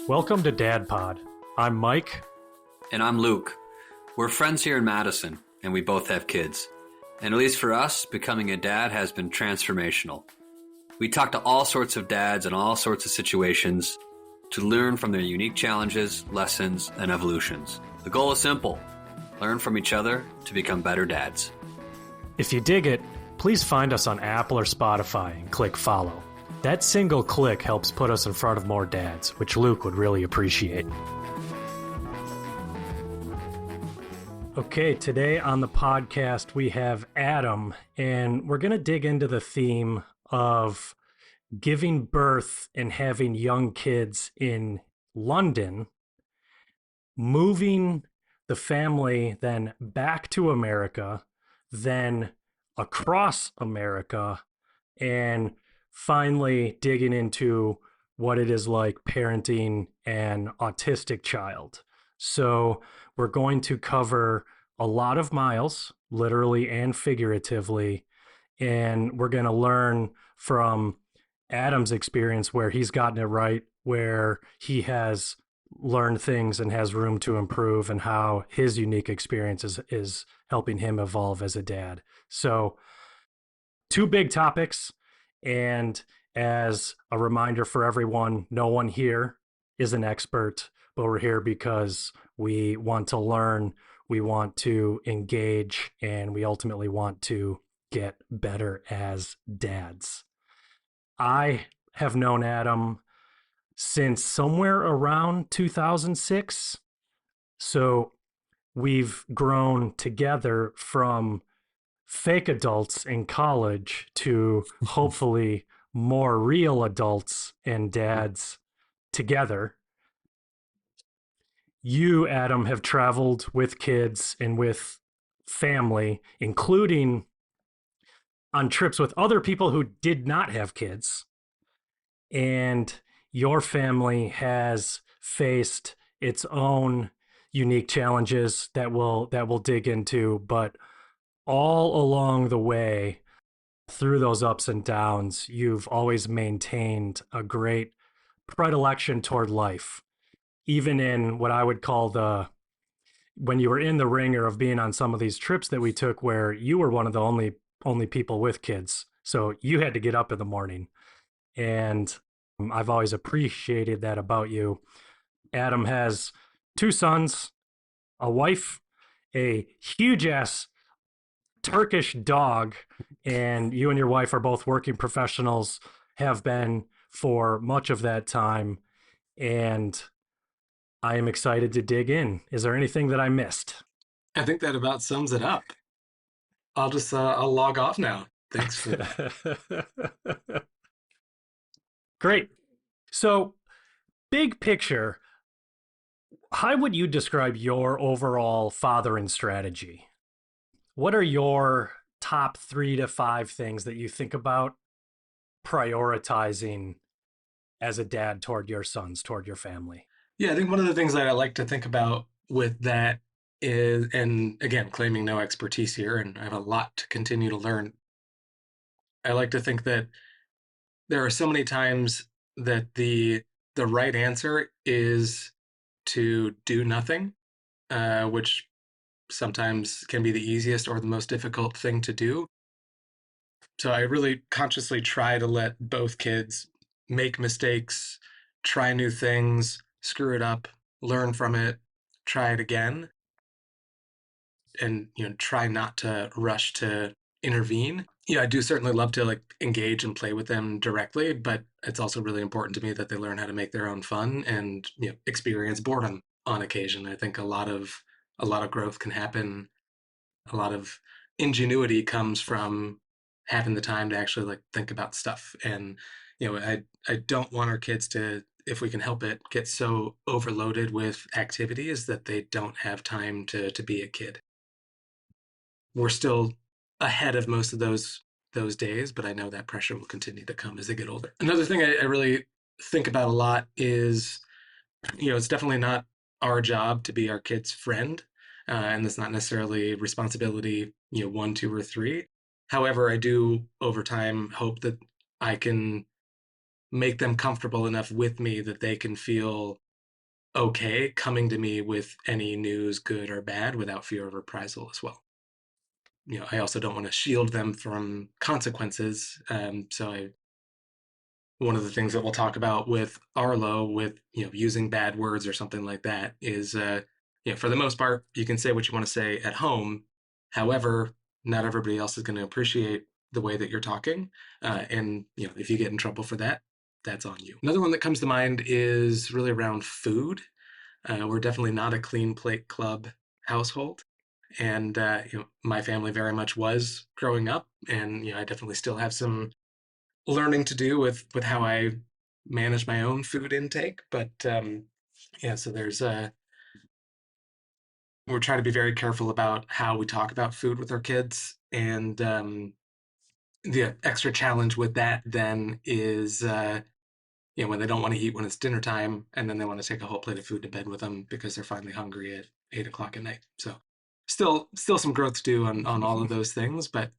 Welcome to Dad Pod. I'm Mike. And I'm Luke. We're friends here in Madison, and we both have kids. And at least for us, becoming a dad has been transformational. We talk to all sorts of dads in all sorts of situations to learn from their unique challenges, lessons, and evolutions. The goal is simple: learn from each other to become better dads. If you dig it, please find us on Apple or Spotify and click follow. That single click helps put us in front of more dads, which Luke would really appreciate. Okay, today on the podcast we have Adam, and we're going to dig into the theme of giving birth and having young kids in London, moving the family then back to America, then across America, and finally digging into what it is like parenting an autistic child. So we're going to cover a lot of miles, literally and figuratively, and we're going to learn from Adam's experience where he's gotten it right, where he has learned things and has room to improve, and how his unique experience is helping him evolve as a dad. So two big topics. And as a reminder for everyone, no one here is an expert, but we're here because we want to learn, we want to engage, and we ultimately want to get better as dads. I have known Adam since somewhere around 2006. So we've grown together from fake adults in college to hopefully more real adults and dads together. You, Adam, have traveled with kids and with family, including on trips with other people who did not have kids. And your family has faced its own unique challenges that we'll dig into, but all along the way, through those ups and downs, you've always maintained a great predilection toward life, even in what I would call when you were in the ringer of being on some of these trips that we took, where you were one of the only people with kids. So you had to get up in the morning. And I've always appreciated that about you. Adam has two sons, a wife, a huge ass Turkish dog, and you and your wife are both working professionals, have been for much of that time, and I am excited to dig in. Is there anything that I missed? I think that about sums it up. I'll log off now. Thanks for that. Great. So, big picture, how would you describe your overall fathering strategy? What are your top 3 to 5 things that you think about prioritizing as a dad toward your sons, toward your family? Yeah, I think one of the things that I like to think about with that is, and again, claiming no expertise here, and I have a lot to continue to learn. I like to think that there are so many times that the right answer is to do nothing, which sometimes can be the easiest or the most difficult thing to do. So I really consciously try to let both kids make mistakes, try new things, screw it up, learn from it, try it again, and try not to rush to intervene. I do certainly love to engage and play with them directly, but it's also really important to me that they learn how to make their own fun and experience boredom on occasion. I think a lot of growth can happen. A lot of ingenuity comes from having the time to actually think about stuff. And I don't want our kids to, if we can help it, get so overloaded with activities that they don't have time to be a kid. We're still ahead of most of those days, but I know that pressure will continue to come as they get older. Another thing I really think about a lot is, it's definitely not our job to be our kids' friend, and that's not necessarily responsibility, 1, 2, or 3. However, I do over time hope that I can make them comfortable enough with me that they can feel okay coming to me with any news, good or bad, without fear of reprisal as well. I also don't want to shield them from consequences. One of the things that we'll talk about with Arlo, with using bad words or something like that, is for the most part, you can say what you want to say at home. However, not everybody else is going to appreciate the way that you're talking, and if you get in trouble for that, that's on you. Another one that comes to mind is really around food. We're definitely not a clean plate club household, and my family very much was growing up, and I definitely still have some learning to do with how I manage my own food intake. But yeah, so there's we're trying to be very careful about how we talk about food with our kids, and the extra challenge with that then is when they don't want to eat when it's dinner time, and then they want to take a whole plate of food to bed with them because they're finally hungry at 8 o'clock at night. So still some growth to do on all of those things, but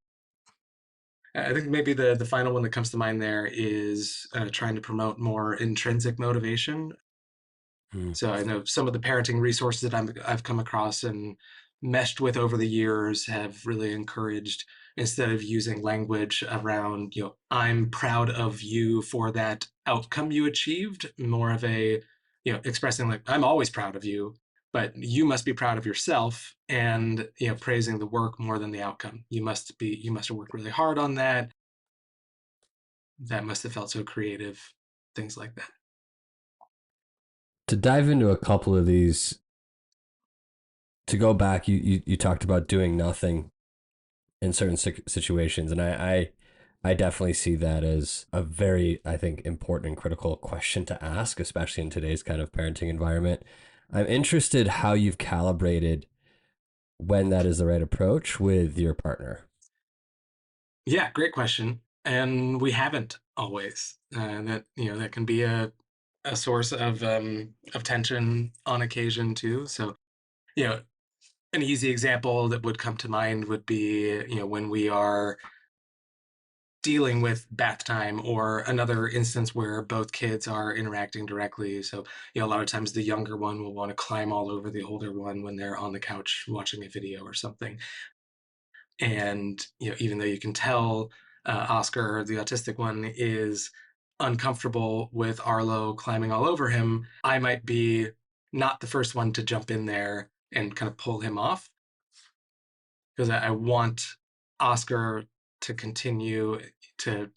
I think maybe the final one that comes to mind there is trying to promote more intrinsic motivation. Mm. So I know some of the parenting resources that I've come across and meshed with over the years have really encouraged, instead of using language around, I'm proud of you for that outcome you achieved, more of a, expressing like, I'm always proud of you, but you must be proud of yourself, and, praising the work more than the outcome. You must have worked really hard on that. That must have felt so creative, things like that. To dive into a couple of these, to go back, you talked about doing nothing in certain situations, and I definitely see that as a very, I think, important and critical question to ask, especially in today's kind of parenting environment. I'm interested how you've calibrated when that is the right approach with your partner. Yeah, great question. And we haven't always. That can be a source of tension on occasion too. So, you know, an easy example that would come to mind would be, when we are dealing with bath time, or another instance where both kids are interacting directly. So, a lot of times the younger one will want to climb all over the older one when they're on the couch watching a video or something. And even though you can tell Oscar, the autistic one, is uncomfortable with Arlo climbing all over him, I might be not the first one to jump in there and kind of pull him off, because I want Oscar to continue to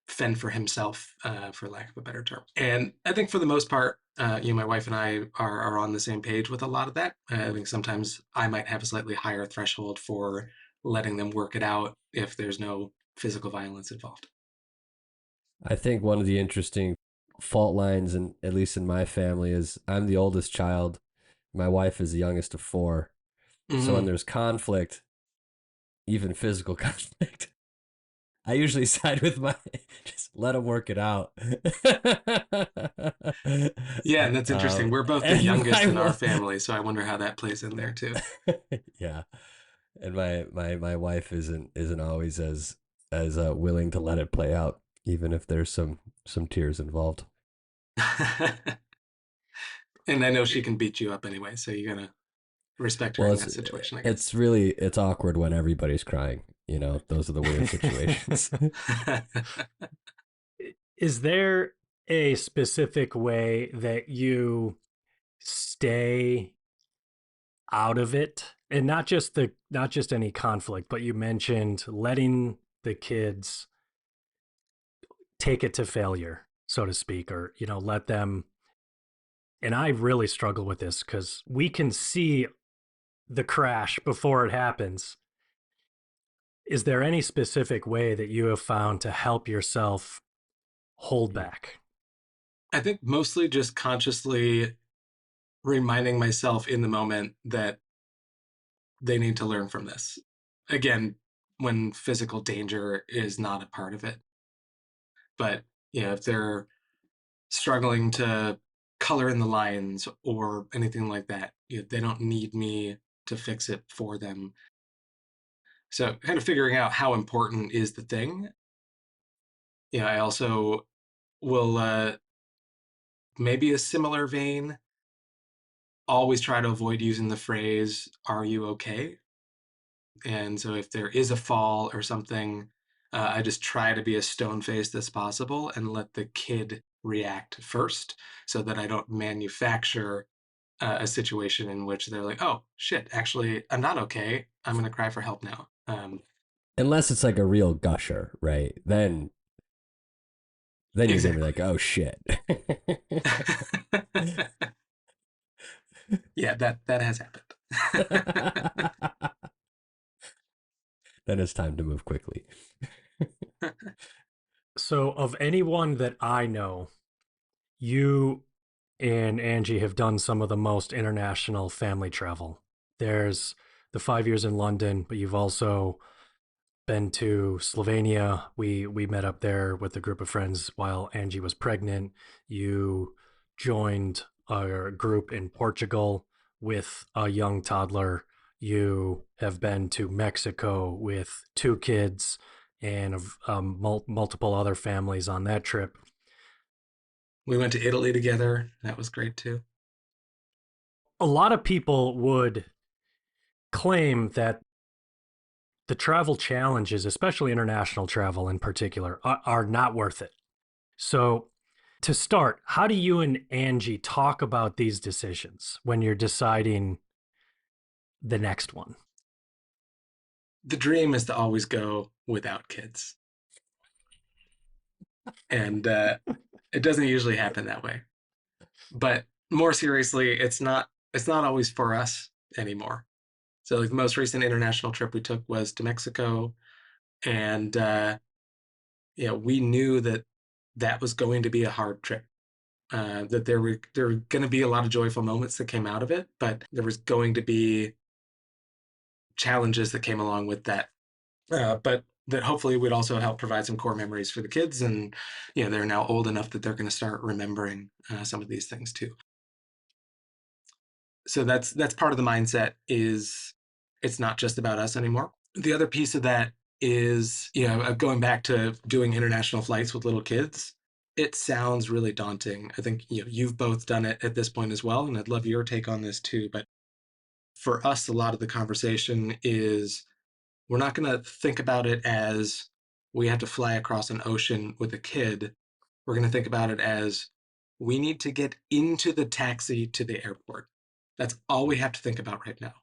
fend for himself, for lack of a better term. And I think for the most part, my wife and I are on the same page with a lot of that. I think sometimes I might have a slightly higher threshold for letting them work it out if there's no physical violence involved. I think one of the interesting fault lines, and at least in my family, is I'm the oldest child. My wife is the youngest of four. So when Mm-hmm. there's conflict, even physical conflict, I usually side with my just let them work it out. Yeah, and that's interesting. We're both the And youngest in our family, so I wonder how that plays in there too. yeah, and my wife isn't always as willing to let it play out, even if there's some tears involved. And I know she can beat you up anyway, so you gotta respect her Well, in it's that situation, I guess. it's really it's awkward when everybody's crying. Those are the weird situations. Is there a specific way that you stay out of it, and not just any conflict, but you mentioned letting the kids take it to failure, so to speak, or let them. And I really struggle with this because we can see the crash before it happens. Is there any specific way that you have found to help yourself hold back? I think mostly just consciously reminding myself in the moment that they need to learn from this. Again, when physical danger is not a part of it. But if they're struggling to color in the lines or anything like that, they don't need me to fix it for them. So kind of figuring out how important is the thing, I also will, maybe a similar vein, always try to avoid using the phrase, "Are you okay?" And so if there is a fall or something, I just try to be as stone faced as possible and let the kid react first so that I don't manufacture a situation in which they're like, oh shit, actually, I'm not okay. I'm going to cry for help now. Unless it's like a real gusher, right? Then you're gonna be Exactly. like, oh shit. Yeah, that has happened. Then it's time to move quickly. So, of anyone that I know, you and Angie have done some of the most international family travel. There's the 5 years in London, but you've also been to Slovenia. We met up there with a group of friends while Angie was pregnant. You joined a group in Portugal with a young toddler. You have been to Mexico with two kids and multiple other families on that trip. We went to Italy together. That was great too. A lot of people would claim that the travel challenges, especially international travel in particular, are not worth it. So, to start, how do you and Angie talk about these decisions when you're deciding the next one? The dream is to always go without kids. And it doesn't usually happen that way. But more seriously, it's not always for us anymore. So like the most recent international trip we took was to Mexico, and we knew that that was going to be a hard trip. That there were going to be a lot of joyful moments that came out of it, but there was going to be challenges that came along with that. But that hopefully would also help provide some core memories for the kids, and they're now old enough that they're going to start remembering some of these things too. So that's part of the mindset is it's not just about us anymore. The other piece of that is going back to doing international flights with little kids. It sounds really daunting. I think you've both done it at this point as well, and I'd love your take on this too. But for us, a lot of the conversation is we're not going to think about it as we have to fly across an ocean with a kid. We're going to think about it as we need to get into the taxi to the airport. That's all we have to think about right now.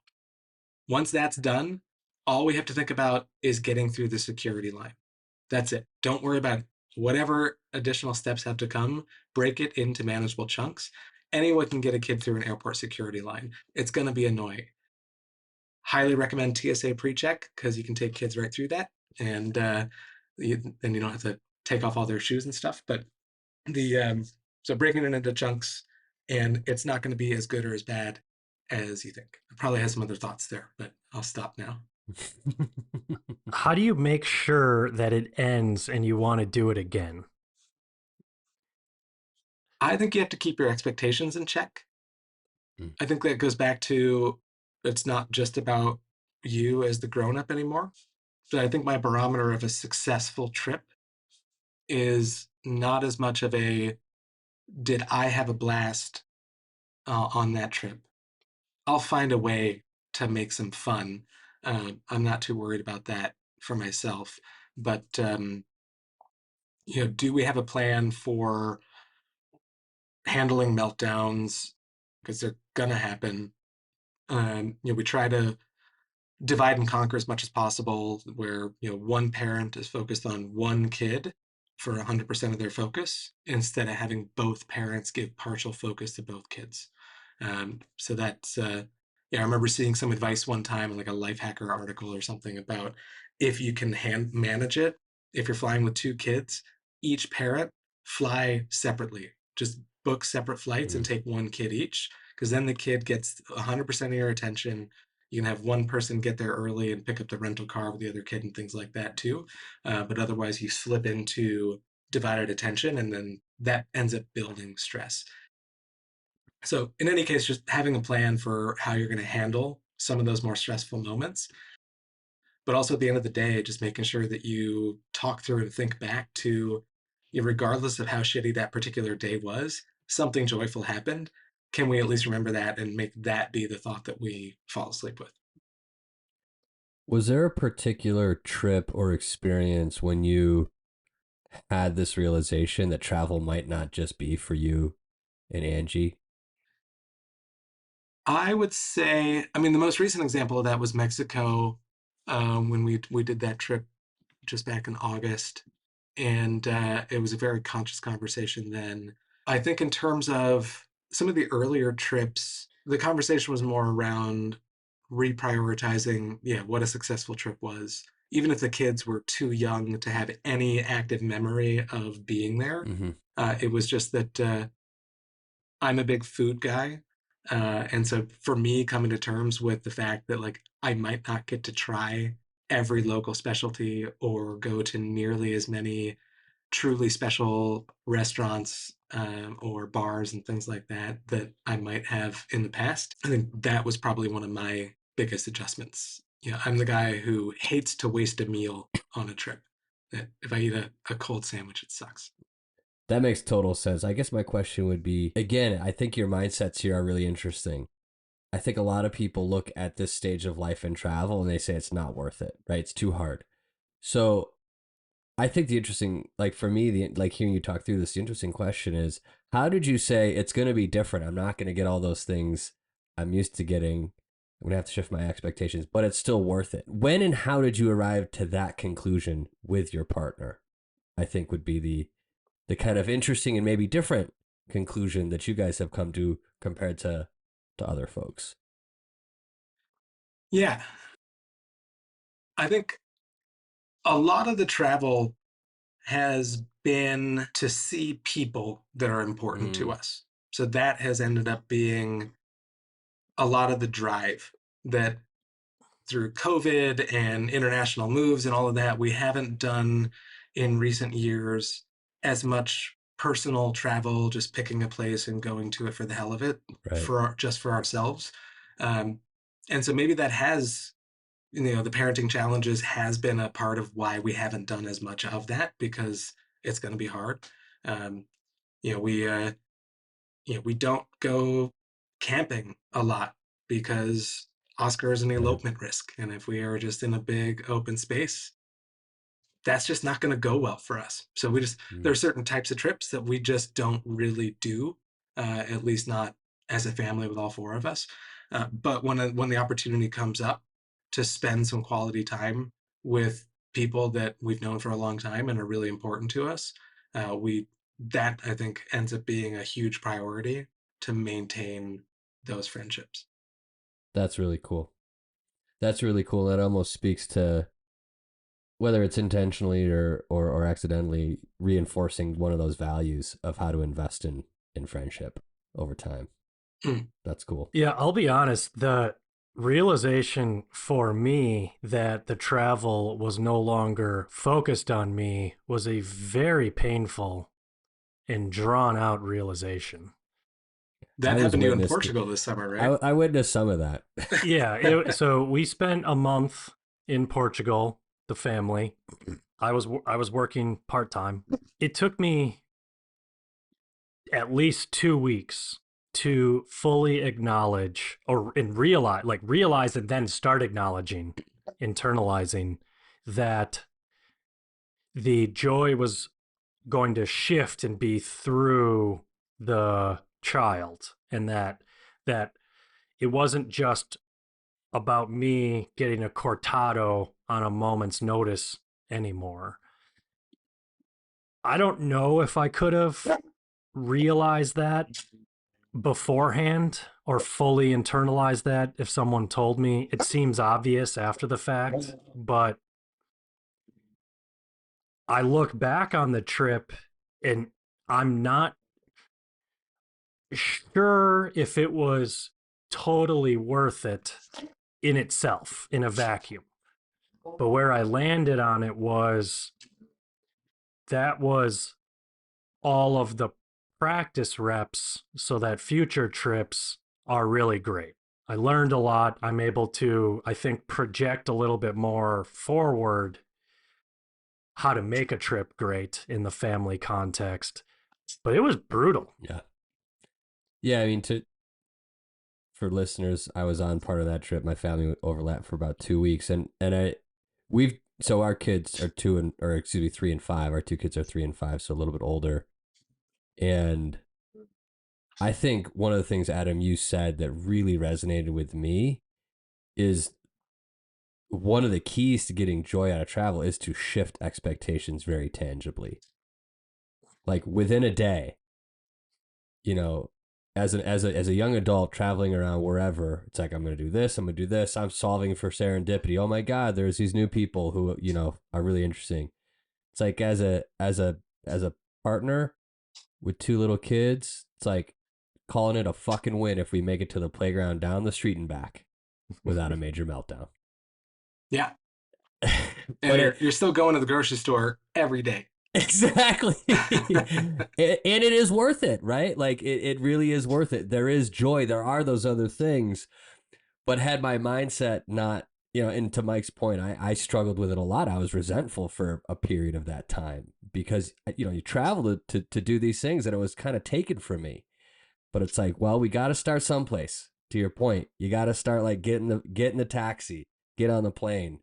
Once that's done, all we have to think about is getting through the security line. That's it. Don't worry about whatever additional steps have to come. Break it into manageable chunks. Anyone can get a kid through an airport security line. It's going to be annoying. Highly recommend TSA pre-check because you can take kids right through that, and then you don't have to take off all their shoes and stuff. But the so breaking it into chunks, and it's not going to be as good or as bad as you think. I probably have some other thoughts there, but I'll stop now. How do you make sure that it ends and you want to do it again? I think you have to keep your expectations in check. Mm. I think that goes back to it's not just about you as the grown up anymore. So I think my barometer of a successful trip is not as much of a did I have a blast on that trip? I'll find a way to make some fun. I'm not too worried about that for myself. But do we have a plan for handling meltdowns? Because they're gonna happen. We try to divide and conquer as much as possible, where one parent is focused on one kid for 100% of their focus instead of having both parents give partial focus to both kids. So that's yeah. I remember seeing some advice one time in like a life hacker article or something about if you can manage it. If you're flying with two kids, each parent fly separately. Just book separate flights and Mm. take one kid each, because then the kid gets 100% of your attention. You can have one person get there early and pick up the rental car with the other kid and things like that too. But otherwise, you slip into divided attention, and then that ends up building stress. So, in any case, just having a plan for how you're going to handle some of those more stressful moments, but also at the end of the day, just making sure that you talk through and think back to regardless of how shitty that particular day was, something joyful happened. Can we at least remember that and make that be the thought that we fall asleep with? Was there a particular trip or experience when you had this realization that travel might not just be for you and Angie? I would say, I mean, the most recent example of that was Mexico, when we did that trip just back in August, and it was a very conscious conversation then. I think in terms of some of the earlier trips, the conversation was more around reprioritizing, yeah, what a successful trip was. Even if the kids were too young to have any active memory of being there, Mm-hmm. it was just that I'm a big food guy. And so for me, coming to terms with the fact that like I might not get to try every local specialty or go to nearly as many truly special restaurants or bars and things like that that I might have in the past. I think that was probably one of my biggest adjustments. You know, I'm the guy who hates to waste a meal on a trip. That if I eat a cold sandwich, it sucks. That makes total sense. I guess my question would be again, I think your mindsets here are really interesting. I think a lot of people look at this stage of life and travel and they say it's not worth it, right? It's too hard. So I think the interesting, like for me, like hearing you talk through this, the interesting question is, how did you say it's going to be different? I'm not going to get all those things I'm used to getting. I'm going to have to shift my expectations, but it's still worth it. When and how did you arrive to that conclusion with your partner? I think would be the kind of interesting and maybe different conclusion that you guys have come to compared to other folks. Yeah, I think a lot of the travel has been to see people that are important to Mm, us. So that has ended up being a lot of the drive that through COVID and international moves and all of that, we haven't done in recent years as much personal travel, just picking a place and going to it for the hell of it, right. just for ourselves. Um, and so maybe that has, the parenting challenges has been a part of why we haven't done as much of that because it's going to be hard. Um, you know, we we don't go camping a lot because Oscar is an Right. elopement risk. And if we are just in a big open space, that's just not going to go well for us. So there Mm. are certain types of trips that we just don't really do, at least not as a family with all four of us. But when the opportunity comes up to spend some quality time with people that we've known for a long time and are really important to us, we that I think ends up being a huge priority to maintain those friendships. That's really cool. That's really cool. That almost speaks to whether it's intentionally or accidentally reinforcing one of those values of how to invest in friendship over time. Mm. That's cool. Yeah, I'll be honest. The realization for me that the travel was no longer focused on me was a very painful and drawn out realization. That I was happened to you in witness to Portugal this summer, I, right? I witnessed some of that. Yeah, so we spent a month in Portugal, the family. I was working part-time. It took me at least 2 weeks to fully acknowledge or and realize and then start acknowledging, internalizing that the joy was going to shift and be through the child, and that it wasn't just about me getting a cortado on a moment's notice anymore. I don't know if I could have realized that beforehand or fully internalized that if someone told me. It seems obvious after the fact, but I look back on the trip and I'm not sure if it was totally worth it in itself in a vacuum. But where I landed on it was that was all of the practice reps so that future trips are really great. I learned a lot. I'm able to, I think, project a little bit more forward how to make a trip great in the family context, but it was brutal. Yeah. Yeah, I mean, to for listeners, I was on part of that trip. My family overlapped for about 2 weeks, and we've so our kids are two and or excuse me 3 and 5. Our two kids are 3 and 5, so a little bit older. And I think one of the things, Adam, you said that really resonated with me is one of the keys to getting joy out of travel is to shift expectations very tangibly. Like within a day, you know, as a young adult traveling around wherever, it's like I'm going to do this, I'm going to do this. I'm solving for serendipity. Oh my God, there's these new people who are really interesting. It's like as a partner with two little kids, it's like calling it a fucking win if we make it to the playground down the street and back without a major meltdown. Yeah. But And you're still going to the grocery store every day. exactly. And it is worth it, right? Like it really is worth it. There is joy. There are those other things. But had my mindset not, and to Mike's point, I struggled with it a lot. I was resentful for a period of that time because, you travel to do these things and it was kind of taken from me. But it's like, well, we got to start someplace. To your point, you got to start like get in the taxi, get on the plane.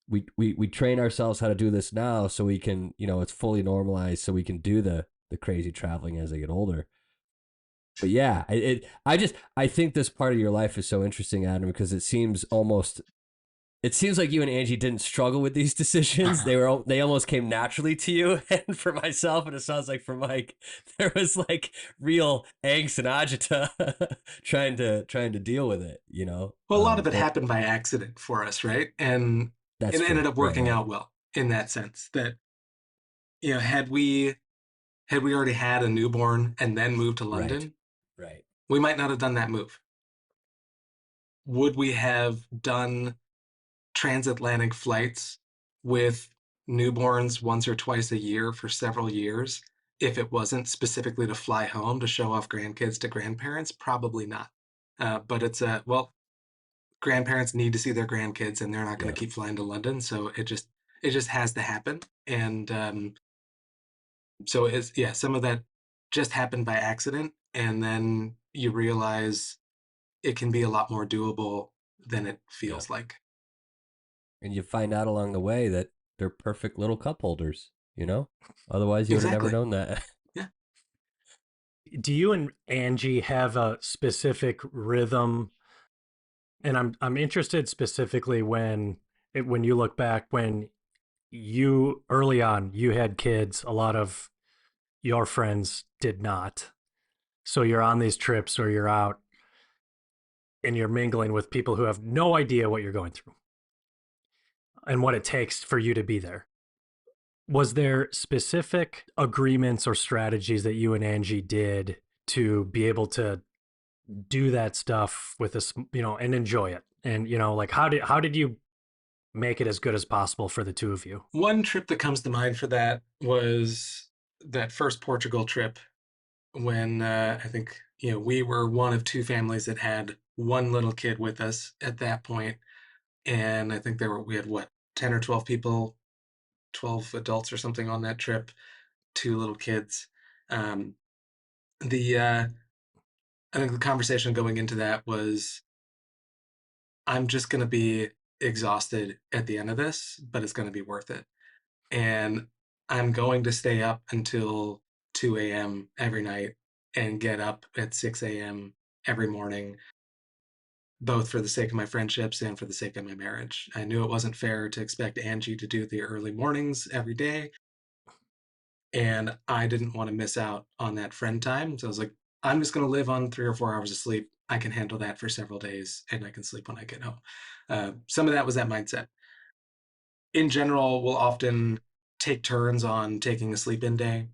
We train ourselves how to do this now so we can, it's fully normalized so we can do the crazy traveling as they get older. But yeah, I think this part of your life is so interesting, Adam, because it seems like you and Angie didn't struggle with these decisions. They almost came naturally to you. And for myself, and it sounds like for Mike, there was like real angst and agita trying to deal with it, Well, a lot of it But happened by accident for us, right? And that's it true. ended up Right, working right, out well in that sense that, had we already had a newborn and then moved to right, London, right. we might not have done that move. Would we have done transatlantic flights with newborns once or twice a year for several years if it wasn't specifically to fly home to show off grandkids to grandparents? Probably not. But it's grandparents need to see their grandkids, and they're not going Yeah, to keep flying to London, so it just has to happen. And so it's yeah, some of that just happened by accident, and then you realize it can be a lot more doable than it yeah. feels like. And you find out along the way that they're perfect little cup holders, Otherwise, you would have never Exactly. known that. Yeah. Do you and Angie have a specific rhythm? And I'm interested specifically when you look back when you early on you had kids, a lot of your friends did not. So you're on these trips or you're out and you're mingling with people who have no idea what you're going through and what it takes for you to be there. Was there specific agreements or strategies that you and Angie did to be able to do that stuff with us, and enjoy it? And like how did you make it as good as possible for the two of you? One trip that comes to mind for that was that first Portugal trip when I think we were one of two families that had one little kid with us at that point, and I think we had what 10 or 12 people, 12 adults or something on that trip, two little kids. Um, the I think the conversation going into that was, I'm just going to be exhausted at the end of this, but it's going to be worth it. And I'm going to stay up until 2 a.m. every night and get up at 6 a.m. every morning, both for the sake of my friendships and for the sake of my marriage. I knew it wasn't fair to expect Angie to do the early mornings every day, and I didn't want to miss out on that friend time. So I was like, I'm just going to live on 3 or 4 hours of sleep. I can handle that for several days, and I can sleep when I get home. Some of that was that mindset. In general, we'll often take turns on taking a sleep in day.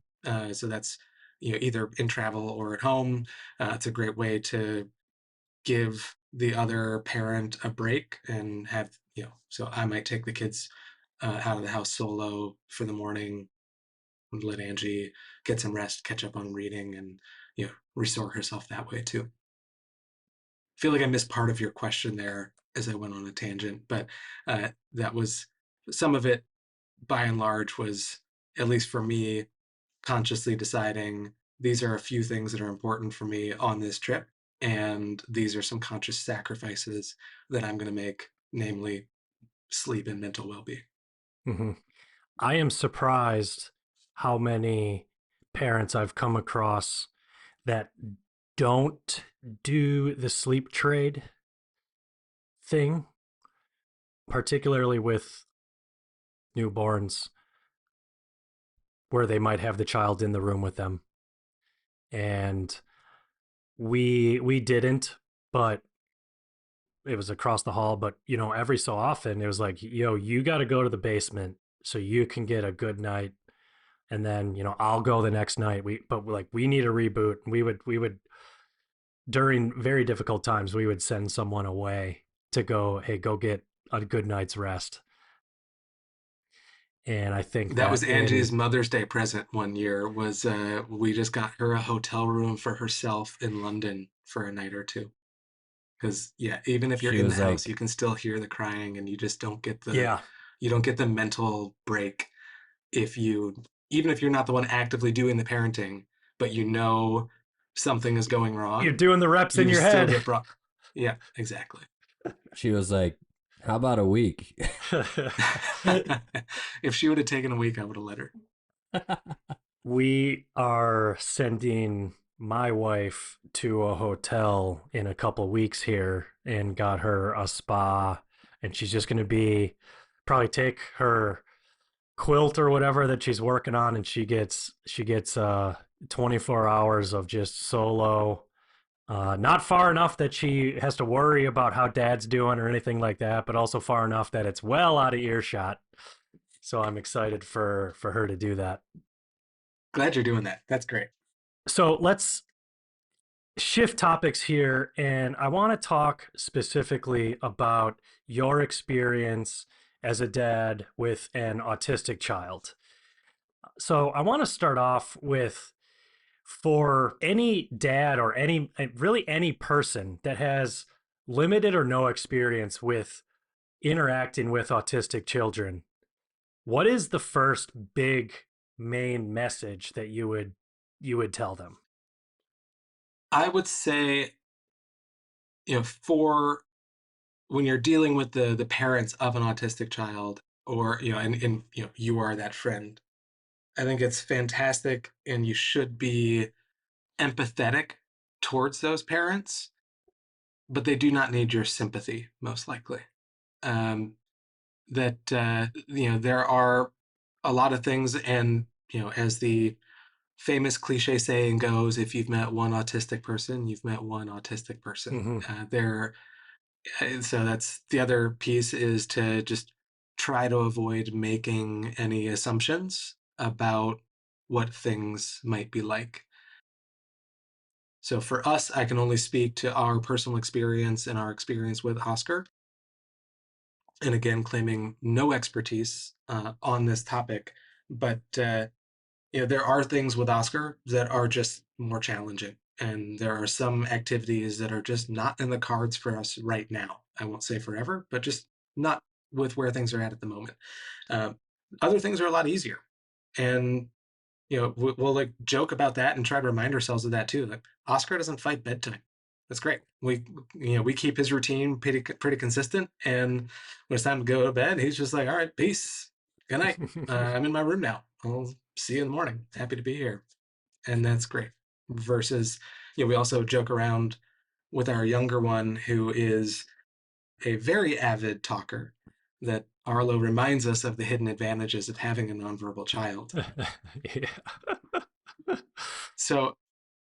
So that's either in travel or at home. It's a great way to give the other parent a break and have So I might take the kids out of the house solo for the morning and let Angie get some rest, catch up on reading, and restore herself that way too. I feel like I missed part of your question there as I went on a tangent, but that was some of it. by and large was, at least for me, consciously deciding these are a few things that are important for me on this trip, and these are some conscious sacrifices that I'm going to make, namely sleep and mental well-being. Hmm. I am surprised how many parents I've come across that don't do the sleep trade thing, particularly with newborns, where they might have the child in the room with them. And we didn't, but it was across the hall. But every so often it was like, yo, you got to go to the basement so you can get a good night, and then I'll go the next night. But like we need a reboot. We would during very difficult times we would send someone away to go, hey, go get a good night's rest. And I think That was that in Angie's Mother's Day present one year. Was we just got her a hotel room for herself in London for a night or two. Because yeah, even if you're She in the was house, you like, can still hear the crying, and you just don't get the yeah, mental break if you, even if you're not the one actively doing the parenting, but something is going you're wrong, doing the reps in you your still head. get brought. Yeah, exactly. she was like, how about a week? If she would have taken a week, I would have let her. We are sending my wife to a hotel in a couple weeks here and got her a spa, and she's just going to be probably take her quilt or whatever that she's working on, and she gets 24 hours of just solo, not far enough that she has to worry about how dad's doing or anything like that, but also far enough that it's well out of earshot. So I'm excited for her to do that. Glad you're doing that. That's great. So let's shift topics here, and I want to talk specifically about your experience as a dad with an autistic child. So I want to start off with, for any dad or any person that has limited or no experience with interacting with autistic children, what is the first big main message that you would tell them? I would say, for when you're dealing with the parents of an autistic child, or and you are that friend, I think it's fantastic, and you should be empathetic towards those parents, but they do not need your sympathy, most likely. Um, that there are a lot of things, and as the famous cliche saying goes, if you've met one autistic person, you've met one autistic person. Mm-hmm. There, so that's the other piece, is to just try to avoid making any assumptions about what things might be like. So for us, I can only speak to our personal experience and our experience with Oscar. And again, claiming no expertise on this topic, but there are things with Oscar that are just more challenging, and there are some activities that are just not in the cards for us right now. I won't say forever, but just not with where things are at the moment. Uh, Other things are a lot easier, and we'll like joke about that and try to remind ourselves of that too. Like, Oscar doesn't fight bedtime. That's great. We keep his routine pretty consistent, and when it's time to go to bed, he's just like, all right, peace, good night. I'm in my room now. I'll see you in the morning. Happy to be here, and that's great. Versus, we also joke around with our younger one, who is a very avid talker, that Arlo reminds us of the hidden advantages of having a nonverbal child. Yeah. So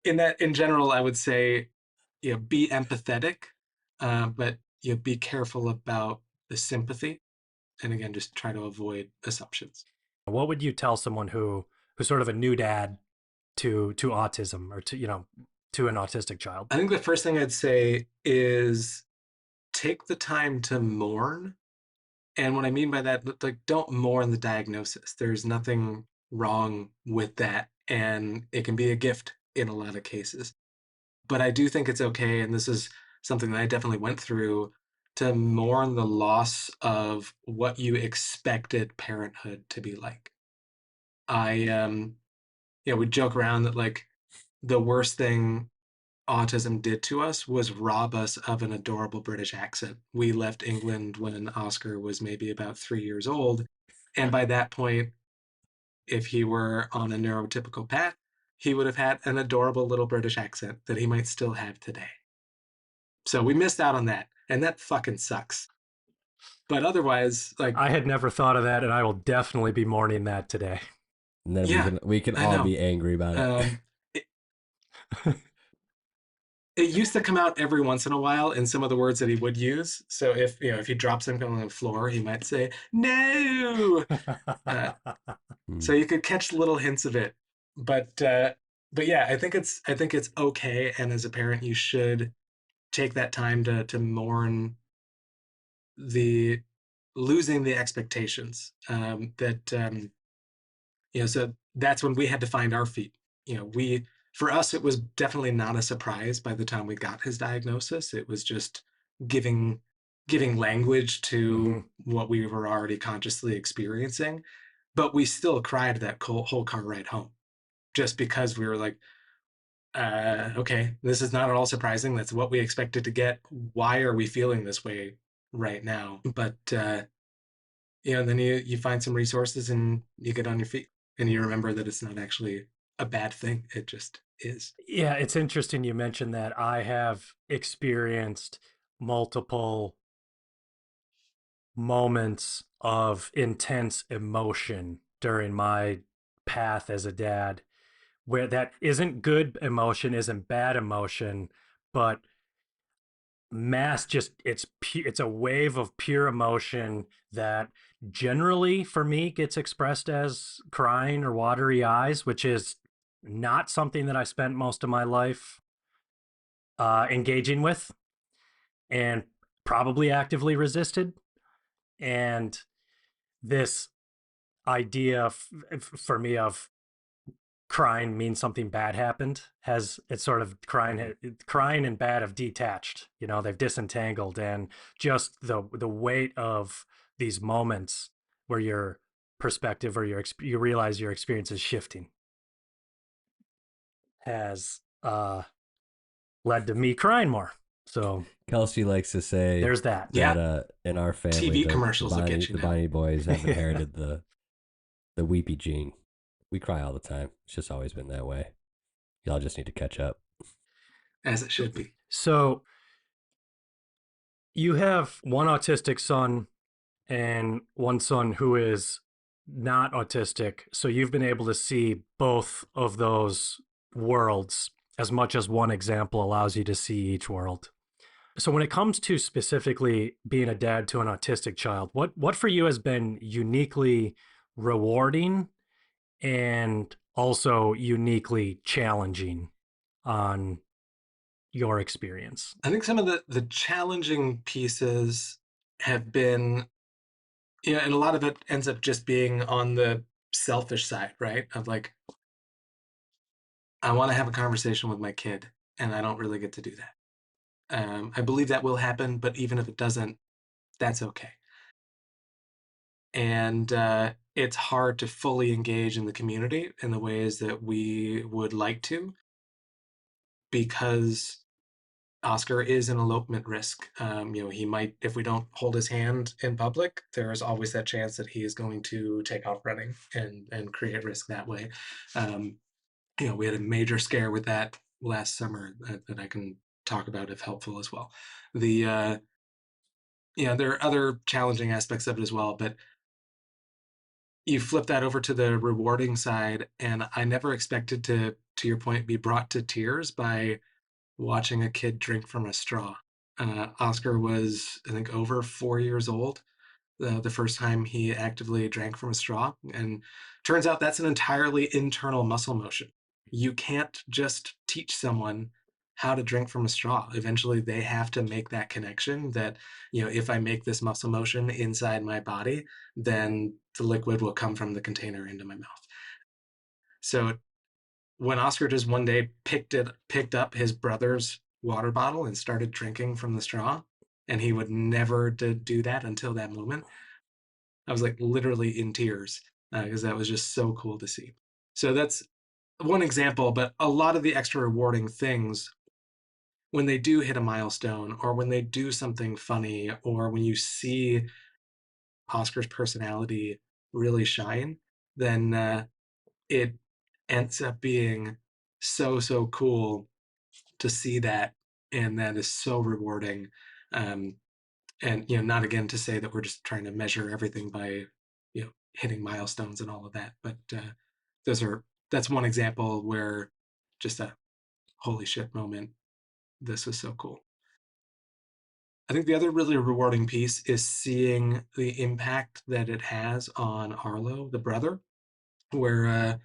in general, I would say, be empathetic, but be careful about the sympathy, and again, just try to avoid assumptions. What would you tell someone who's sort of a new dad to autism, or to an autistic child? I think the first thing I'd say is take the time to mourn. And what I mean by that, like, don't mourn the diagnosis. There's nothing wrong with that, and it can be a gift in a lot of cases. But I do think it's okay, and this is something that I definitely went through, to mourn the loss of what you expected parenthood to be like. We joke around that like the worst thing autism did to us was rob us of an adorable British accent. We left England when Oscar was maybe about 3 years old. And by that point, if he were on a neurotypical path, he would have had an adorable little British accent that he might still have today. So we missed out on that. And that fucking sucks. But otherwise, like, I had never thought of that, and I will definitely be mourning that today. And then yeah, we can I all know. be angry about it. It, it used to come out every once in a while in some of the words that he would use. So if he drops something on the floor, he might say no. Uh, Hmm. so you could catch little hints of it, but yeah, I think it's okay. And as a parent, you should take that time to mourn the losing the expectations that so that's when we had to find our feet. We for us it was definitely not a surprise by the time we got his diagnosis. It was just giving giving language to Hmm. what we were already consciously experiencing, but we still cried that whole car ride home just because we were like, okay, this is not at all surprising. That's what we expected to get. Why are we feeling this way right now? But then you find some resources and you get on your feet and you remember that it's not actually a bad thing. It just is. Yeah, it's interesting you mentioned that. I have experienced multiple moments of intense emotion during my path as a dad, where that isn't good emotion, isn't bad emotion, but mass just it's a wave of pure emotion that generally for me gets expressed as crying or watery eyes, which is not something that I spent most of my life engaging with, and probably actively resisted. And this idea for me of crying means something bad happened has it's sort of crying and bad have detached, they've disentangled, and just the weight of these moments where your perspective or you realize your experience is shifting has led to me crying more. So Kelsey likes to say there's that. that Yeah, in our family TV commercials will Bonnie get you the now. Bonnie boys have inherited the weepy gene. We cry all the time. It's just always been that way. Y'all just need to catch up. As it should be. So you have one autistic son and one son who is not autistic. So you've been able to see both of those worlds as much as one example allows you to see each world. So when it comes to specifically being a dad to an autistic child, what for you has been uniquely rewarding and also uniquely challenging on your experience? I think some of the challenging pieces have been, and a lot of it ends up just being on the selfish side, right? Of like, I want to have a conversation with my kid, and I don't really get to do that. I believe that will happen, but even if it doesn't, that's okay. And it's hard to fully engage in the community in the ways that we would like to because Oscar is an elopement risk. He might, if we don't hold his hand in public, there is always that chance that he is going to take off running and create risk that way. We had a major scare with that last summer that I can talk about if helpful as well. There are other challenging aspects of it as well, but you flip that over to the rewarding side, and I never expected to your point, be brought to tears by watching a kid drink from a straw. Oscar was, I think, over 4 years old the first time he actively drank from a straw. And turns out that's an entirely internal muscle motion. You can't just teach someone how to drink from a straw. Eventually, they have to make that connection that, if I make this muscle motion inside my body, then the liquid will come from the container into my mouth. So when Oscar just one day picked up his brother's water bottle and started drinking from the straw, and he would never do that until that moment. I was like literally in tears because that was just so cool to see. So that's one example, but a lot of the extra rewarding things when they do hit a milestone or when they do something funny or when you see Oscar's personality really shine, then it ends up being so cool to see that, and that is so rewarding. Um, and not again to say that we're just trying to measure everything by hitting milestones and all of that, but those are that's one example where just a holy shit moment. This was so cool. I think the other really rewarding piece is seeing the impact that it has on Arlo, the brother, where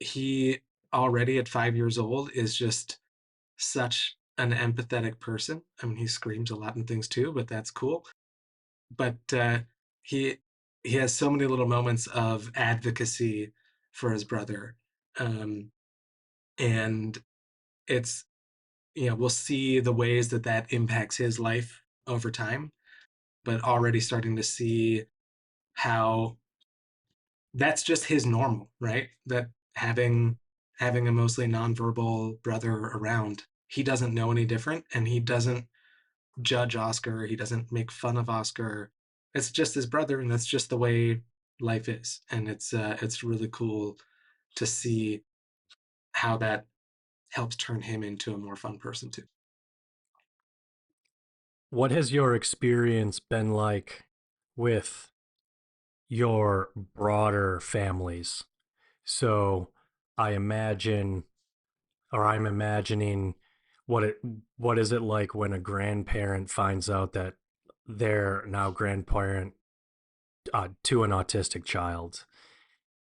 he already at 5 years old is just such an empathetic person. I mean, he screams a lot and things too, but that's cool. But he he has so many little moments of advocacy for his brother, um, and it's we'll see the ways that that impacts his life over time, but already starting to see how that's just his normal, right? That having a mostly nonverbal brother around, he doesn't know any different, and he doesn't judge Oscar. He doesn't make fun of Oscar. It's just his brother, and that's just the way life is. And it's really cool to see how that helps turn him into a more fun person too. What has your experience been like with your broader families? So I imagine, or I'm imagining what it what is it like when a grandparent finds out that they're now grandparent to an autistic child,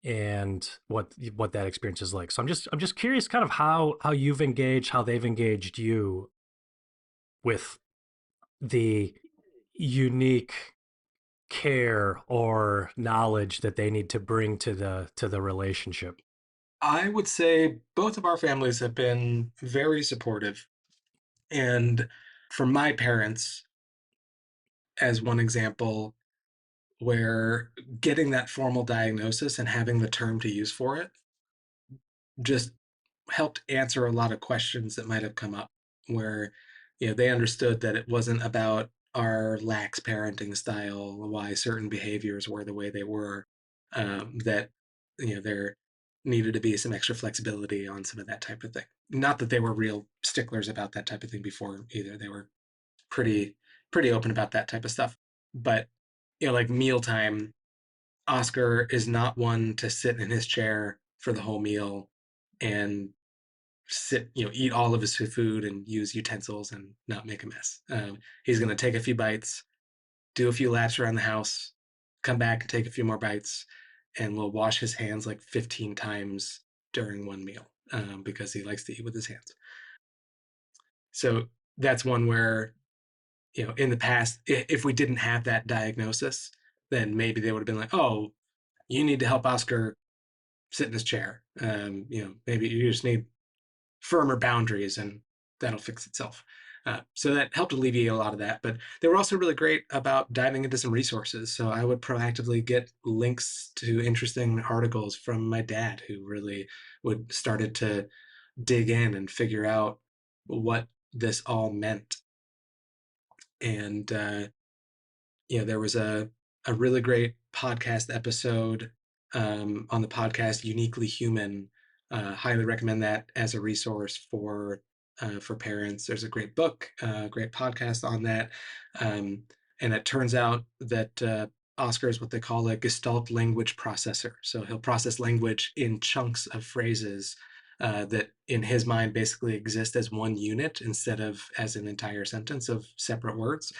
and what that experience is like. So I'm just curious, kind of how you've engaged, how they've engaged you with the unique care or knowledge that they need to bring to the relationship. I would say both of our families have been very supportive. And for my parents, as one example, where getting that formal diagnosis and having the term to use for it just helped answer a lot of questions that might have come up where they understood that it wasn't about our lax parenting style, why certain behaviors were the way they were, that there needed to be some extra flexibility on some of that type of thing. Not that they were real sticklers about that type of thing before either. They were pretty pretty open about that type of stuff. But like mealtime, Oscar is not one to sit in his chair for the whole meal and eat all of his food and use utensils and not make a mess. He's going to take a few bites, do a few laps around the house, come back and take a few more bites, and will wash his hands like 15 times during one meal because he likes to eat with his hands. So that's one where, in the past, if we didn't have that diagnosis, then maybe they would have been like, oh, you need to help Oscar sit in his chair. Maybe you just need firmer boundaries and that'll fix itself. So that helped alleviate a lot of that. But they were also really great about diving into some resources. So I would proactively get links to interesting articles from my dad, who really would started to dig in and figure out what this all meant. And there was a really great podcast episode on the podcast Uniquely Human. Highly recommend that as a resource for parents. There's a great book, great podcast on that, and it turns out that Oscar is what they call a Gestalt language processor. So he'll process language in chunks of phrases that in his mind basically exist as one unit instead of as an entire sentence of separate words.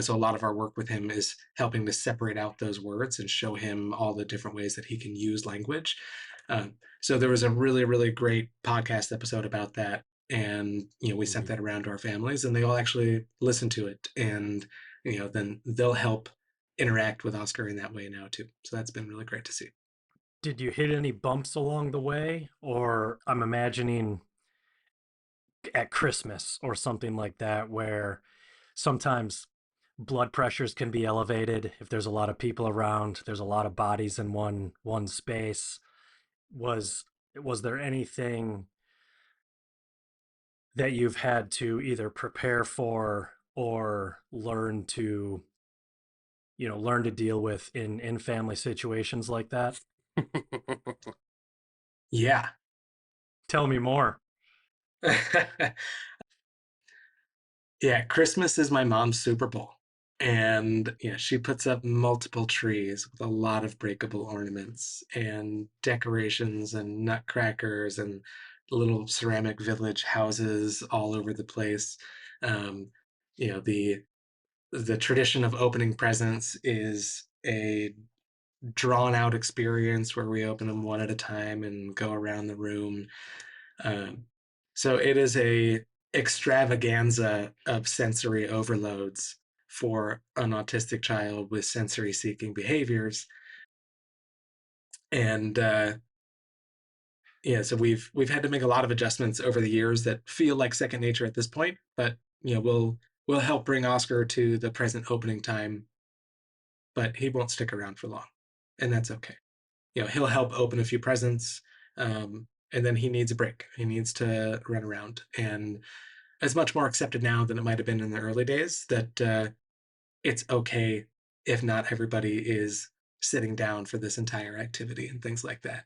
So a lot of our work with him is helping to separate out those words and show him all the different ways that he can use language. So there was a really, really great podcast episode about that. And, we sent that around to our families and they all actually listened to it. And, then they'll help interact with Oscar in that way now too. So that's been really great to see. Did you hit any bumps along the way? Or I'm imagining at Christmas or something like that, where sometimes blood pressures can be elevated if there's a lot of people around, there's a lot of bodies in one space. Was there anything that you've had to either prepare for or learn to deal with in family situations like that? Yeah. Tell me more. Yeah, Christmas is my mom's Super Bowl. And yeah, she puts up multiple trees with a lot of breakable ornaments and decorations and nutcrackers and little ceramic village houses all over the place. Um, you know, the tradition of opening presents is a drawn out experience where we open them one at a time and go around the room. Um, so it is a extravaganza of sensory overloads for an autistic child with sensory seeking behaviors. And yeah, so we've had to make a lot of adjustments over the years that feel like second nature at this point, but we'll help bring Oscar to the present opening time, but he won't stick around for long, and that's okay. He'll help open a few presents, and then he needs a break. He needs to run around, and it's much more accepted now than it might have been in the early days that it's okay if not everybody is sitting down for this entire activity and things like that.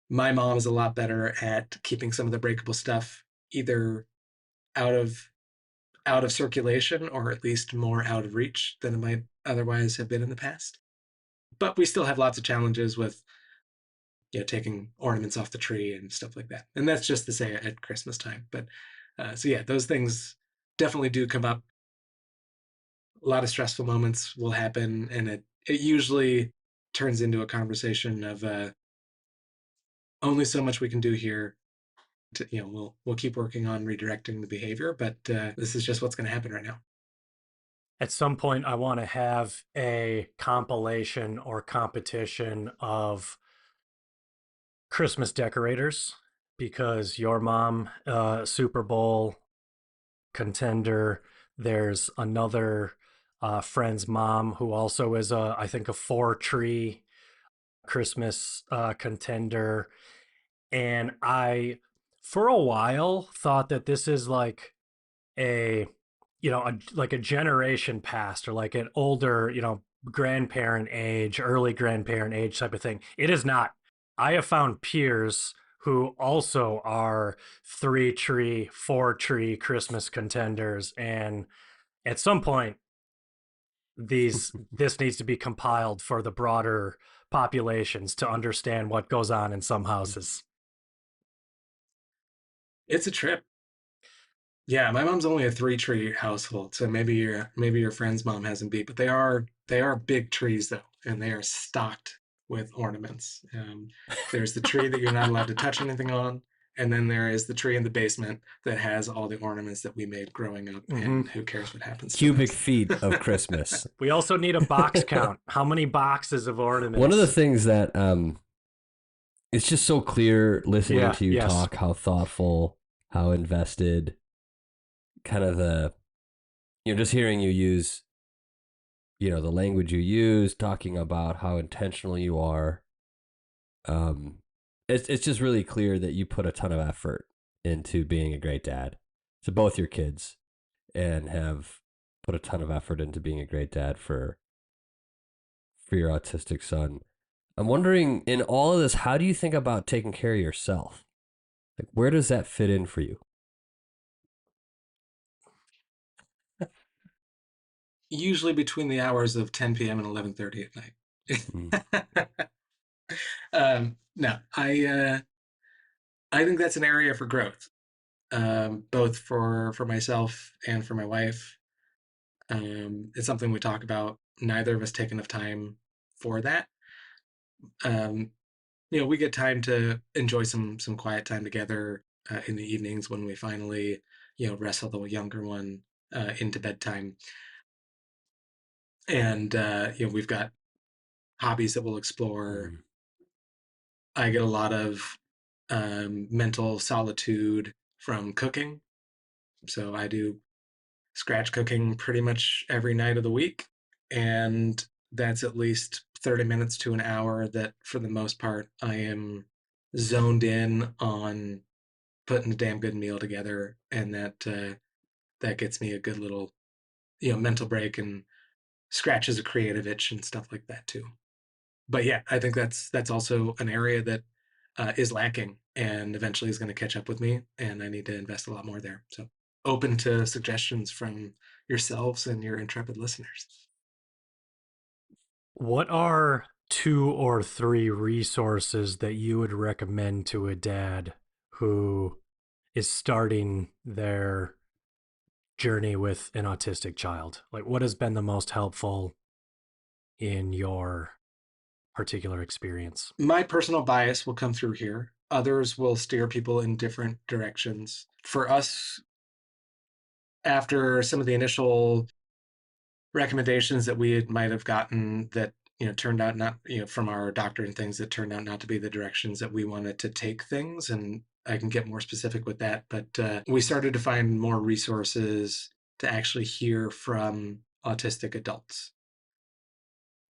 My mom is a lot better at keeping some of the breakable stuff either out of out of circulation or at least more out of reach than it might otherwise have been in the past. But we still have lots of challenges with taking ornaments off the tree and stuff like that. And that's just to say at Christmas time. But so yeah, those things definitely do come up. A lot of stressful moments will happen, and it usually turns into a conversation of only so much we can do here. We'll keep working on redirecting the behavior, but this is just what's going to happen right now. At some point, I want to have a compilation or competition of Christmas decorators because your mom, Super Bowl contender. There's another friend's mom who also is I think a 4 tree Christmas contender. And I, for a while, thought that this is like a, like a generation past or like an older, grandparent age, early grandparent age type of thing. It is not. I have found peers who also are 3 tree, 4 tree Christmas contenders. And at some point, this needs to be compiled for the broader populations to understand what goes on in some houses. It's a trip. Yeah, my mom's only a 3 tree household, so maybe your friend's mom hasn't beat, but they are big trees though, and they are stocked with ornaments. There's the tree that you're not allowed to touch anything on, and then there is the tree in the basement that has all the ornaments that we made growing up, Mm-hmm. and who cares what happens to Cubic those. feet of Christmas. We also need a box count. How many boxes of ornaments? One of the things that it's just so clear listening to you yes. talk, how thoughtful, how invested, kind of just hearing you use, the language you use, talking about how intentional you are. It's just really clear that you put a ton of effort into being a great dad to both your kids and have put a ton of effort into being a great dad for your autistic son. I'm wondering, in all of this, how do you think about taking care of yourself? Like, where does that fit in for you? Usually between the hours of 10 p.m. and 11:30 at night. No, I think that's an area for growth, both for myself and for my wife. It's something we talk about. Neither of us take enough time for that. Um, we get time to enjoy some quiet time together in the evenings when we finally, wrestle the younger one into bedtime. And we've got hobbies that we'll explore. Mm. I get a lot of mental solitude from cooking, so I do scratch cooking pretty much every night of the week. And that's at least 30 minutes to an hour that, for the most part, I am zoned in on putting a damn good meal together. And that gets me a good little, mental break and scratches a creative itch and stuff like that too. But yeah, I think that's also an area that is lacking and eventually is going to catch up with me, and I need to invest a lot more there. So open to suggestions from yourselves and your intrepid listeners. What are 2 or 3 resources that you would recommend to a dad who is starting their journey with an autistic child? Like, what has been the most helpful in your particular experience? My personal bias will come through here. Others will steer people in different directions. For us, after some of the initial recommendations that might have gotten that turned out not from our doctor and things that turned out not to be the directions that we wanted to take things, and I can get more specific with that, but we started to find more resources to actually hear from autistic adults.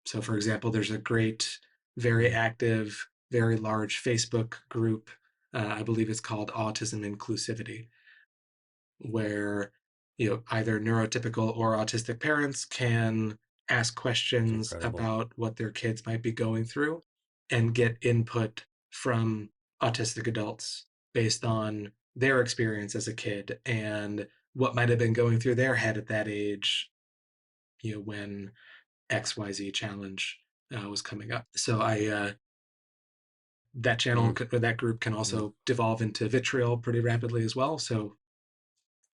So for example, there's a great, very active, very large Facebook group, I believe it's called Autism Inclusivity, where either neurotypical or autistic parents can ask It's questions incredible. about what their kids might be going through and get input from autistic adults based on their experience as a kid and what might have been going through their head at that age, when XYZ challenge was coming up. So that channel Mm, or that group can mm. also devolve into vitriol pretty rapidly as well. So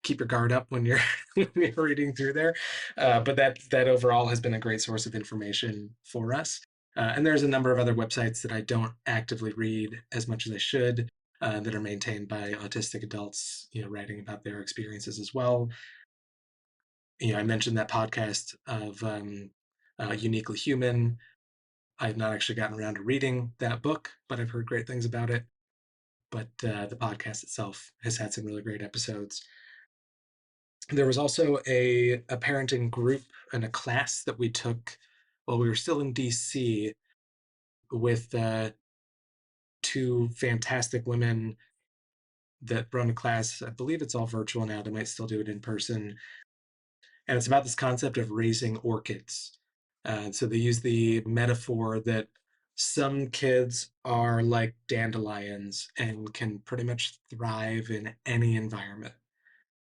keep your guard up when you're when you're reading through there. But that overall has been a great source of information for us. And there's a number of other websites that I don't actively read as much as I should, that are maintained by autistic adults, writing about their experiences as well. I mentioned that podcast of Uniquely Human. I've not actually gotten around to reading that book, but I've heard great things about it. But the podcast itself has had some really great episodes. There was also a parenting group and a class that we took while we were still in DC with 2 fantastic women that run a class. I believe it's all virtual now. They might still do it in person. And it's about this concept of raising orchids. So they use the metaphor that some kids are like dandelions and can pretty much thrive in any environment.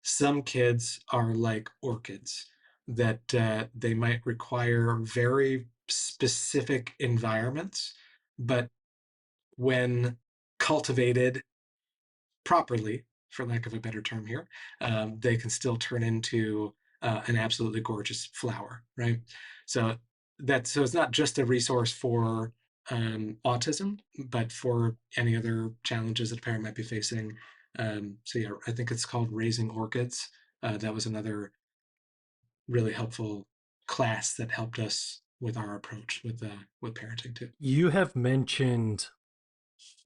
Some kids are like orchids that they might require very specific environments, but when cultivated properly, for lack of a better term here, they can still turn into an absolutely gorgeous flower, right? So so it's not just a resource for autism, but for any other challenges that a parent might be facing. So yeah, I think it's called Raising Orchids. That was another really helpful class that helped us with our approach with parenting too. You have mentioned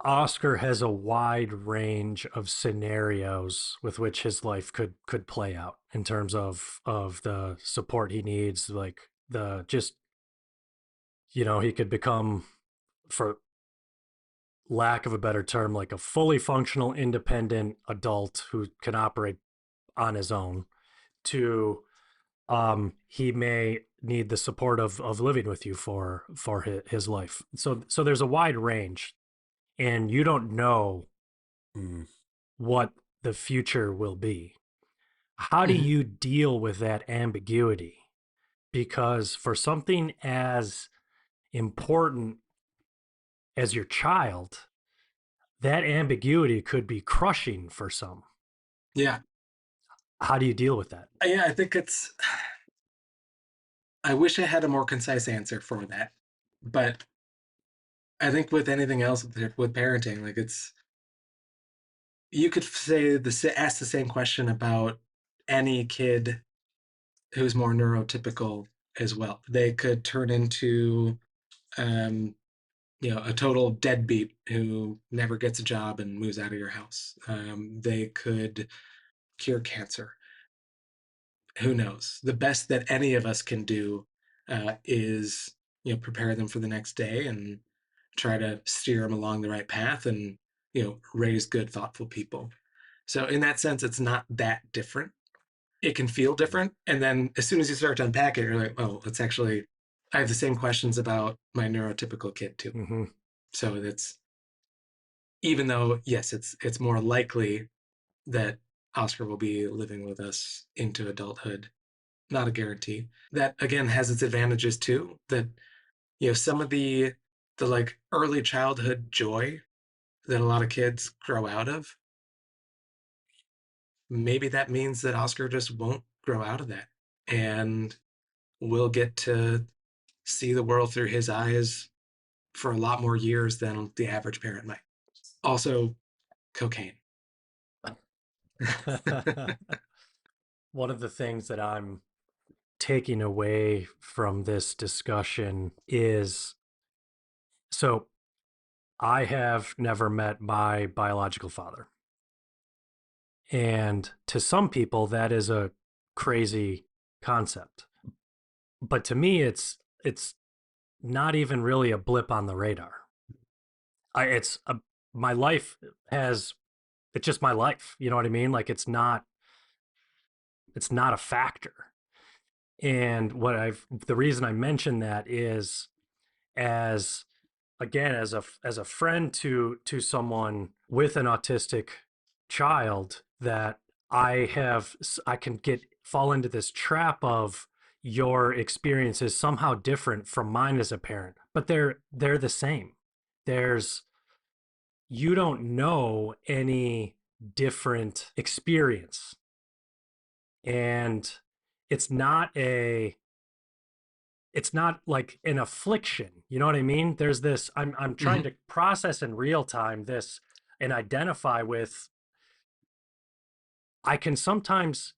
Oscar has a wide range of scenarios with which his life could play out in terms of the support he needs, like the just he could become, for lack of a better term, like a fully functional independent adult who can operate on his own, to he may need the support of living with you for his life. So there's a wide range, and you don't know Mm. what the future will be. How do Mhm. you deal with that ambiguity? Because for something as important as your child, that ambiguity could be crushing for some. Yeah, How do you deal with that? yeah. I think it's. I wish I had a more concise answer for that, but I think with anything else with parenting, like you could ask the same question about any kid who's more neurotypical as well. They could turn into um, a total deadbeat who never gets a job and moves out of your house. They could cure cancer. who knows? The best that any of us can do is, prepare them for the next day and try to steer them along the right path and, raise good, thoughtful people. So in that sense, it's not that different. It can feel different. And then as soon as you start to unpack it, you're like, oh, it's actually, I have the same questions about my neurotypical kid too. Mm-hmm. So it's, even though, yes, it's more likely that Oscar will be living with us into adulthood, not a guarantee. That again has its advantages too. That, some of the like early childhood joy that a lot of kids grow out of, maybe that means that Oscar just won't grow out of that. And we'll get to see the world through his eyes for a lot more years than the average parent might. Also, cocaine. One of the things that I'm taking away from this discussion is, so I have never met my biological father. And to some people, that is a crazy concept. But to me, it's not even really a blip on the radar. It's my life has, it's just my life. You know what I mean? Like it's not a factor. And the reason I mention that is, as again, as a friend to someone with an autistic child, that I can fall into this trap of your experience is somehow different from mine as a parent, but they're the same. There's You don't know any different experience, and it's not a it's not like an affliction. You know what I mean? There's this, I'm trying Mm-hmm. to process in real time this and identify with. I can sometimes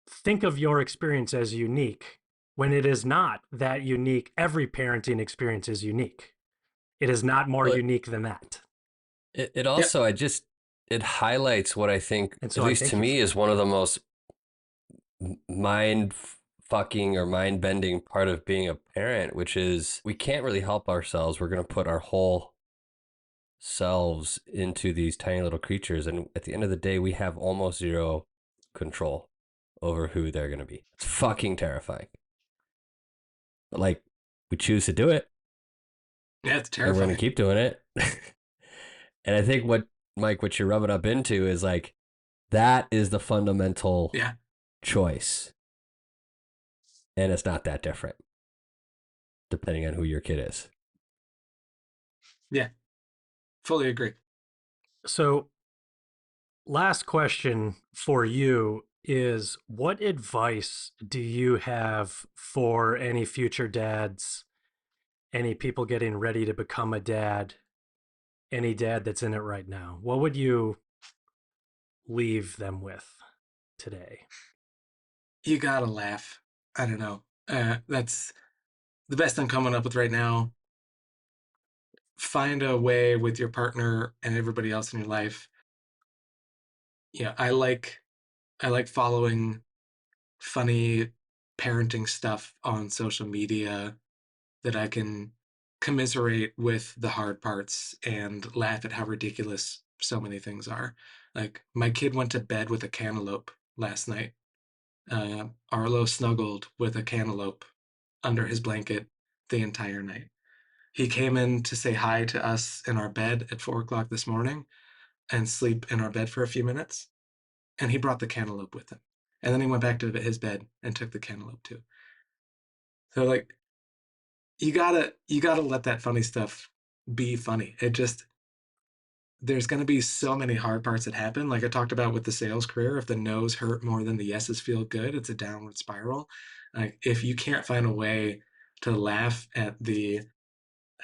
think of your experience as unique when it is not that unique. Every parenting experience is unique. It is not more But unique than that. it Yep. also, it highlights what I think, And at so I least to thank you for me, is that. one of the most mind fucking or mind bending part of being a parent, which is we can't really help ourselves. We're going to put our whole selves into these tiny little creatures. And at the end of the day, we have almost zero control over who they're going to be. It's fucking terrifying. But like, we choose to do it Yeah, it's and we're going to terrifying. keep doing it. And I think what you're rubbing up into is like, that is the fundamental Yeah. choice. And it's not that different depending on who your kid is. Yeah. Fully agree. So, last question for you is, what advice do you have for any future dads, any people getting ready to become a dad, any dad that's in it right now? What would you leave them with today? You gotta laugh. I don't know. That's the best I'm coming up with right now. Find a way with your partner and everybody else in your life. Yeah, I like following funny parenting stuff on social media that I can commiserate with the hard parts and laugh at how ridiculous so many things are. Like my kid went to bed with a cantaloupe last night. Arlo snuggled with a cantaloupe under his blanket the entire night. He came in to say hi to us in our bed at 4 o'clock this morning and sleep in our bed for a few minutes. And he brought the cantaloupe with him. And then he went back to his bed and took the cantaloupe too. So like you gotta let that funny stuff be funny. It just there's gonna be so many hard parts that happen. Like I talked about with the sales career, if the no's hurt more than the yeses feel good, it's a downward spiral. Like if you can't find a way to laugh at the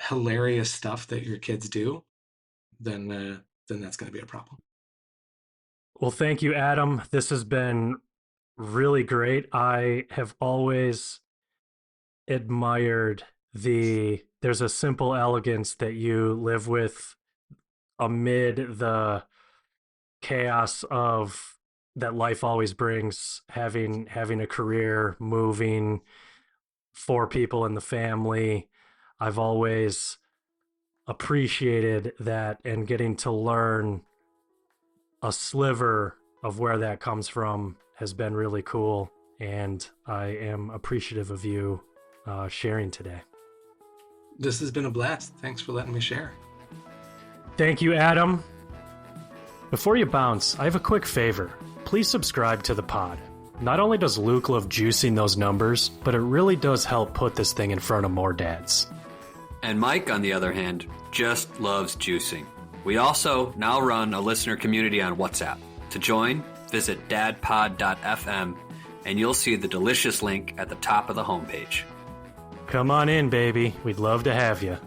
hilarious stuff that your kids do, then that's going to be a problem. Well, thank you, Adam. This has been really great. I have always admired there's a simple elegance that you live with amid the chaos of that life always brings, having a career, moving, 4 people in the family. I've always appreciated that, and getting to learn a sliver of where that comes from has been really cool. And I am appreciative of you sharing today. This has been a blast. Thanks for letting me share. Thank you, Adam. Before you bounce, I have a quick favor. Please subscribe to the pod. Not only does Luke love juicing those numbers, but it really does help put this thing in front of more dads. And Mike, on the other hand, just loves juicing. We also now run a listener community on WhatsApp. To join, visit dadpod.fm, and you'll see the delicious link at the top of the homepage. Come on in, baby. We'd love to have you.